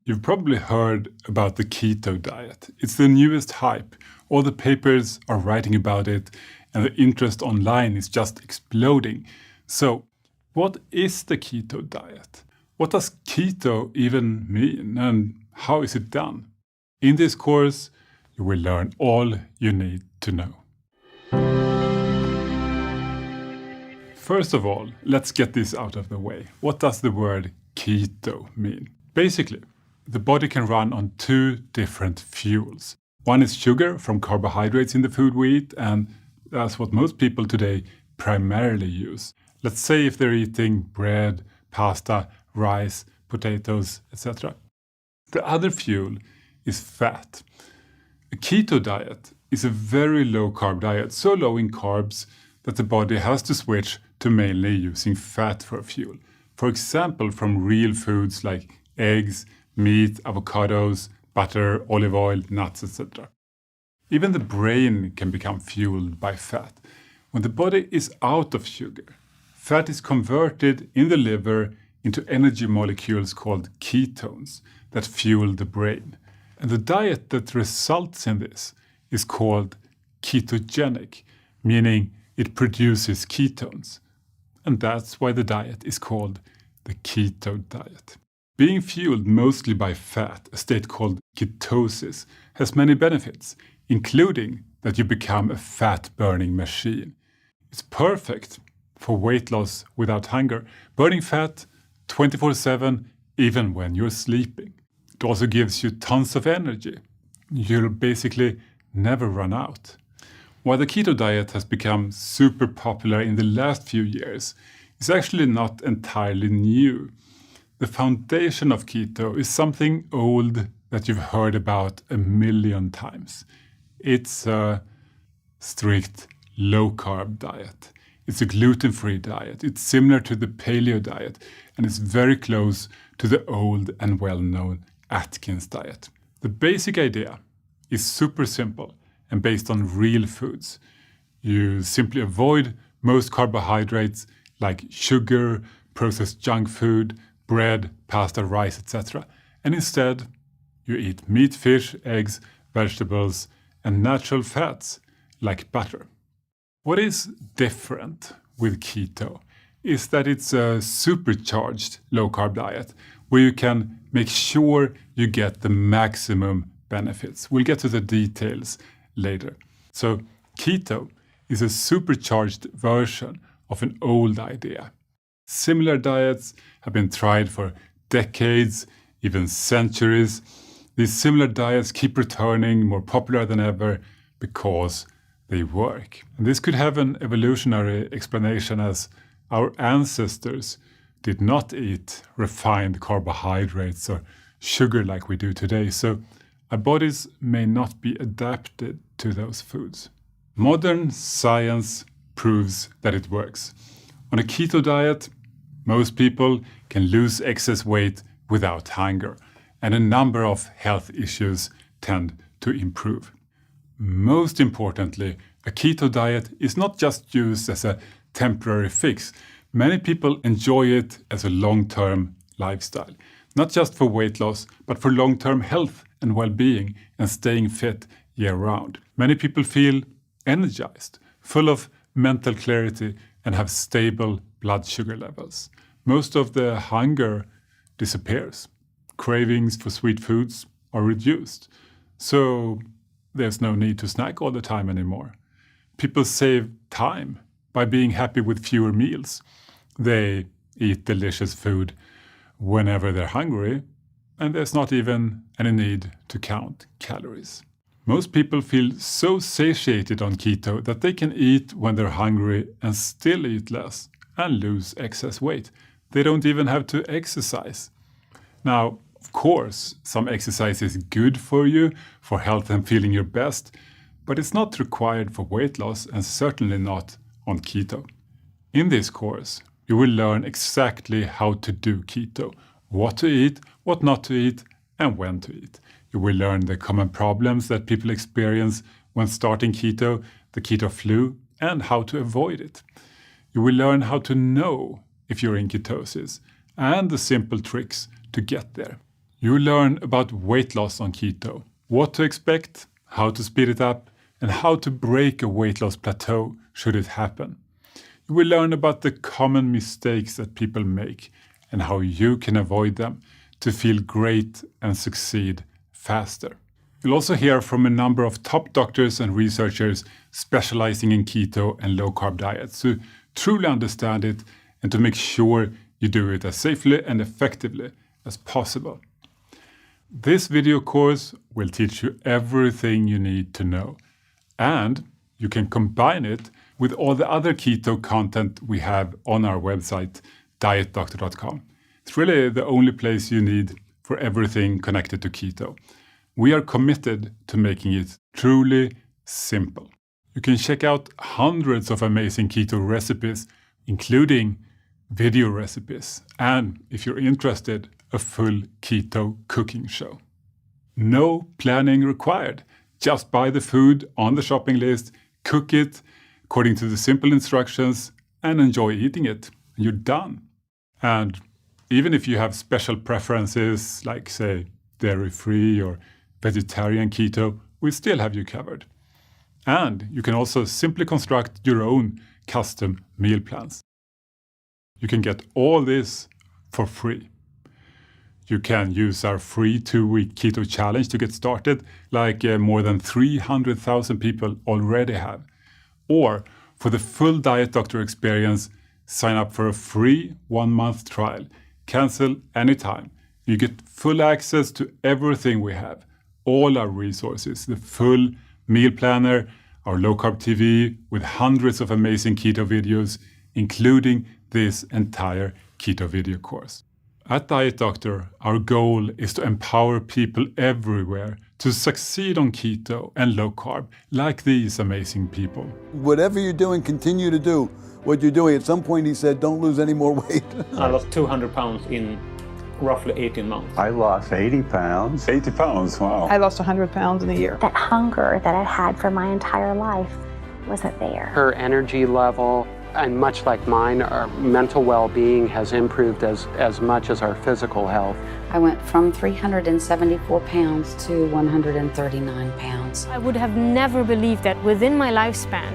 You've probably heard about the keto diet. It's the newest hype. All the papers are writing about it, and the interest online is just exploding. So, what is the keto diet? What does keto even mean, and how is it done? In this course, you will learn all you need to know. First of all, let's get this out of the way. What does the word keto mean? Basically, the body can run on two different fuels. One is sugar from carbohydrates in the food we eat, and that's what most people today primarily use. Let's say if they're eating bread, pasta, rice, potatoes, etc. The other fuel is fat. A keto diet is a very low-carb diet, so low in carbs that the body has to switch to mainly using fat for fuel. For example, from real foods like eggs, meat, avocados, butter, olive oil, nuts, etc. Even the brain can become fueled by fat. When the body is out of sugar, fat is converted in the liver into energy molecules called ketones that fuel the brain. And the diet that results in this is called ketogenic, meaning it produces ketones. And that's why the diet is called the keto diet. Being fueled mostly by fat, a state called ketosis, has many benefits, including that you become a fat-burning machine. It's perfect for weight loss without hunger, burning fat 24/7 even when you're sleeping. It also gives you tons of energy. You'll basically never run out. While the keto diet has become super popular in the last few years, it's actually not entirely new. The foundation of keto is something old that you've heard about a million times. It's a strict low-carb diet. It's a gluten-free diet. It's similar to the paleo diet, and it's very close to the old and well-known Atkins diet. The basic idea is super simple and based on real foods. You simply avoid most carbohydrates like sugar, processed junk food, bread, pasta, rice, etc. And instead, you eat meat, fish, eggs, vegetables, and natural fats like butter. What is different with keto is that it's a supercharged low-carb diet where you can make sure you get the maximum benefits. We'll get to the details later. So keto is a supercharged version of an old idea. Similar diets have been tried for decades, even centuries. These similar diets keep returning, more popular than ever, because they work. And this could have an evolutionary explanation, as our ancestors did not eat refined carbohydrates or sugar like we do today, so our bodies may not be adapted to those foods. Modern science proves that it works. On a keto diet, most people can lose excess weight without hunger, and a number of health issues tend to improve. Most importantly, a keto diet is not just used as a temporary fix. Many people enjoy it as a long-term lifestyle, not just for weight loss, but for long-term health and well-being and staying fit year-round. Many people feel energized, full of mental clarity, and have stable blood sugar levels. Most of the hunger disappears. Cravings for sweet foods are reduced. So there's no need to snack all the time anymore. People save time by being happy with fewer meals. They eat delicious food whenever they're hungry, and there's not even any need to count calories. Most people feel so satiated on keto that they can eat when they're hungry and still eat less and lose excess weight. They don't even have to exercise. Now, of course, some exercise is good for you, for health and feeling your best, but it's not required for weight loss and certainly not on keto. In this course, you will learn exactly how to do keto, what to eat, what not to eat, and when to eat. You will learn the common problems that people experience when starting keto, the keto flu, and how to avoid it. You will learn how to know if you're in ketosis and the simple tricks to get there. You will learn about weight loss on keto, what to expect, how to speed it up, and how to break a weight loss plateau should it happen. You will learn about the common mistakes that people make and how you can avoid them to feel great and succeed faster. You'll also hear from a number of top doctors and researchers specializing in keto and low-carb diets to truly understand it and to make sure you do it as safely and effectively as possible. This video course will teach you everything you need to know, and you can combine it with all the other keto content we have on our website, dietdoctor.com. It's really the only place you need for everything connected to keto. We are committed to making it truly simple. You can check out hundreds of amazing keto recipes, including video recipes, and if you're interested, a full keto cooking show. No planning required. Just buy the food on the shopping list, cook it according to the simple instructions, and enjoy eating it. You're done. And even if you have special preferences, like say dairy-free or vegetarian keto, we still have you covered. And you can also simply construct your own custom meal plans. You can get all this for free. You can use our free 2-week keto challenge to get started, like more than 300,000 people already have. Or for the full Diet Doctor experience, sign up for a free 1-month trial. Cancel anytime. You get full access to everything we have, all our resources, the full meal planner, our low-carb TV with hundreds of amazing keto videos, including this entire keto video course. At Diet Doctor, our goal is to empower people everywhere to succeed on keto and low carb, like these amazing people. Whatever you're doing, continue to do what you're doing. At some point, he said, don't lose any more weight. I lost 200 pounds in roughly 18 months. I lost 80 pounds. 80 pounds, wow. I lost 100 pounds in a year. That hunger that I had for my entire life wasn't there. Her energy level, and much like mine, our mental well-being has improved as much as our physical health. I went from 374 pounds to 139 pounds. I would have never believed that within my lifespan,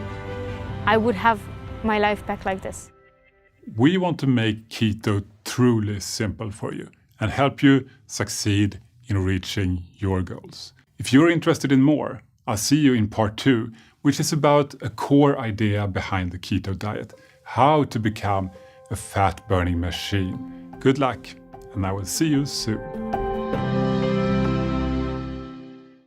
I would have my life back like this. We want to make keto truly simple for you and help you succeed in reaching your goals. If you're interested in more, I'll see you in part 2, which is about a core idea behind the keto diet, how to become a fat-burning machine. Good luck, and I will see you soon.